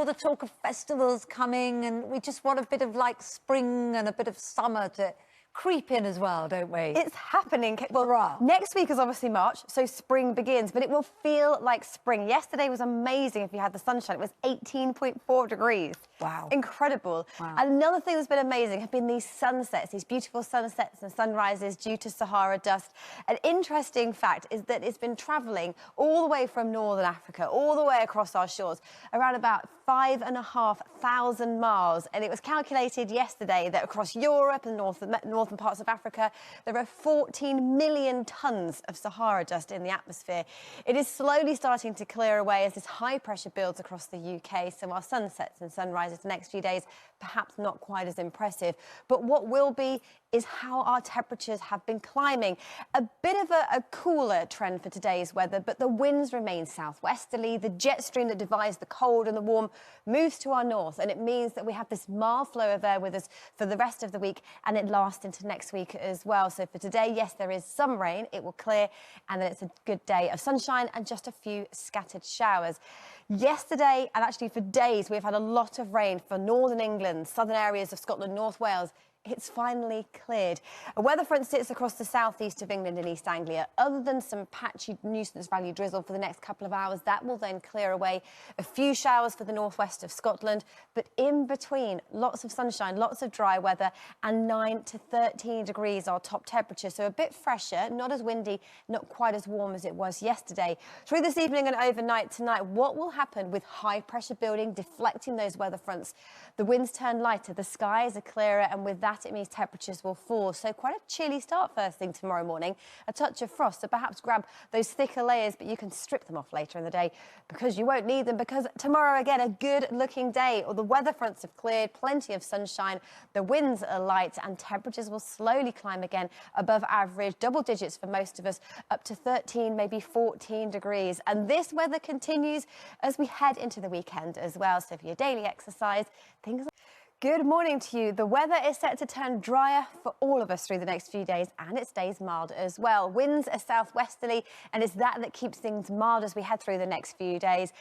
all the talk of festivals coming, and we just want a bit of like spring and a bit of summer to creep in as well, don't we? It's happening. Well, next week is obviously March, so spring begins, but it will feel like spring. Yesterday was amazing if you had the sunshine. It was 18.4 degrees. Wow. Incredible. Wow. And another thing that's been amazing have been these sunsets, these beautiful sunsets and sunrises due to Sahara dust. An interesting fact is that it's been travelling all the way from northern Africa, all the way across our shores, around about 5,500 miles. And it was calculated yesterday that across Europe and northern parts of Africa, there are 14 million tonnes of Sahara dust in the atmosphere. It is slowly starting to clear away as this high pressure builds across the UK. So our sunsets and sunrises the next few days, perhaps not quite as impressive. But what will be is how our temperatures have been climbing. A bit of a cooler trend for today's weather, but the winds remain southwesterly. The jet stream that divides the cold and the warm moves to our north, and it means that we have this mild flow of air with us for the rest of the week, and it lasts into next week as well. So for today, yes, there is some rain. It will clear, and then it's a good day of sunshine and just a few scattered showers. Yesterday, and actually for days, we've had a lot of rain for northern England, southern areas of Scotland, North Wales. It's finally cleared. A weather front sits across the southeast of England and East Anglia. Other than some patchy nuisance value drizzle for the next couple of hours, that will then clear away. A few showers for the northwest of Scotland, but in between, lots of sunshine, lots of dry weather, and 9 to 13 degrees our top temperature. So a bit fresher, not as windy, not quite as warm as it was yesterday. Through this evening and overnight tonight, what will happen with high pressure building, deflecting those weather fronts? The winds turn lighter, the skies are clearer, and with that, it means temperatures will fall. So quite a chilly start first thing tomorrow morning. A touch of frost, so perhaps grab those thicker layers, but you can strip them off later in the day because you won't need them, because tomorrow, again, a good looking day. Or the weather fronts have cleared, plenty of sunshine, the winds are light, and temperatures will slowly climb again above average, double digits for most of us, up to 13, maybe 14 degrees. And this weather continues as we head into the weekend as well. So for your daily exercise, things. Good morning to you. The weather is set to turn drier for all of us through the next few days, and it stays mild as well. Winds are southwesterly, and it's that keeps things mild as we head through the next few days.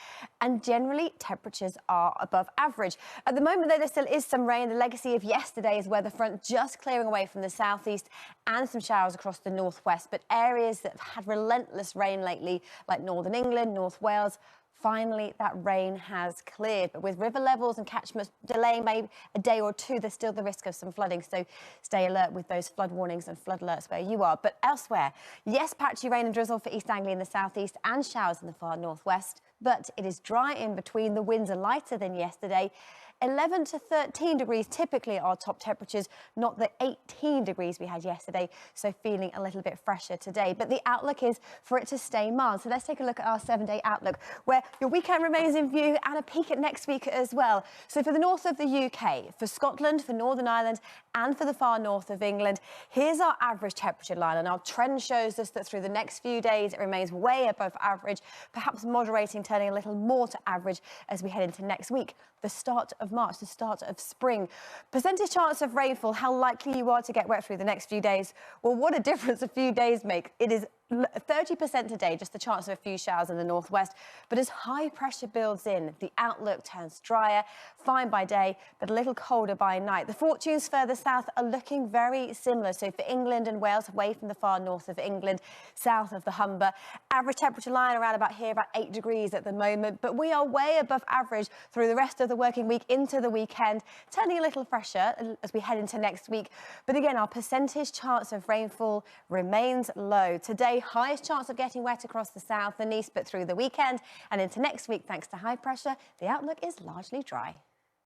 And generally, temperatures are above average. At the moment, though, there still is some rain, the legacy of yesterday's weather front just clearing away from the southeast, and some showers across the northwest. But areas that have had relentless rain lately, like northern England, North Wales, finally, that rain has cleared, but with river levels and catchments delaying maybe a day or two, there's still the risk of some flooding. So stay alert with those flood warnings and flood alerts where you are. But elsewhere, yes, patchy rain and drizzle for East Anglia in the southeast and showers in the far northwest, but it is dry in between. The winds are lighter than yesterday. 11 to 13 degrees typically our top temperatures, not the 18 degrees we had yesterday, so feeling a little bit fresher today. But the outlook is for it to stay mild. So let's take a look at our 7-day outlook, where your weekend remains in view, and a peek at next week as well. So for the north of the UK, for Scotland, for Northern Ireland, and for the far north of England, here's our average temperature line, and our trend shows us that through the next few days it remains way above average, perhaps moderating, turning a little more to average as we head into next week, the start of March, the start of spring. Percentage chance of rainfall, how likely you are to get wet through the next few days. Well, what a difference a few days make. It is 30% today, just the chance of a few showers in the northwest. But as high pressure builds in, the outlook turns drier, fine by day, but a little colder by night. The fortunes further south are looking very similar. So for England and Wales, away from the far north of England, south of the Humber, average temperature line around about here, about 8 degrees at the moment. But we are way above average through the rest of the working week into the weekend, turning a little fresher as we head into next week. But again, our percentage chance of rainfall remains low. Today, highest chance of getting wet across the south and east, but through the weekend and into next week, thanks to high pressure, the outlook is largely dry.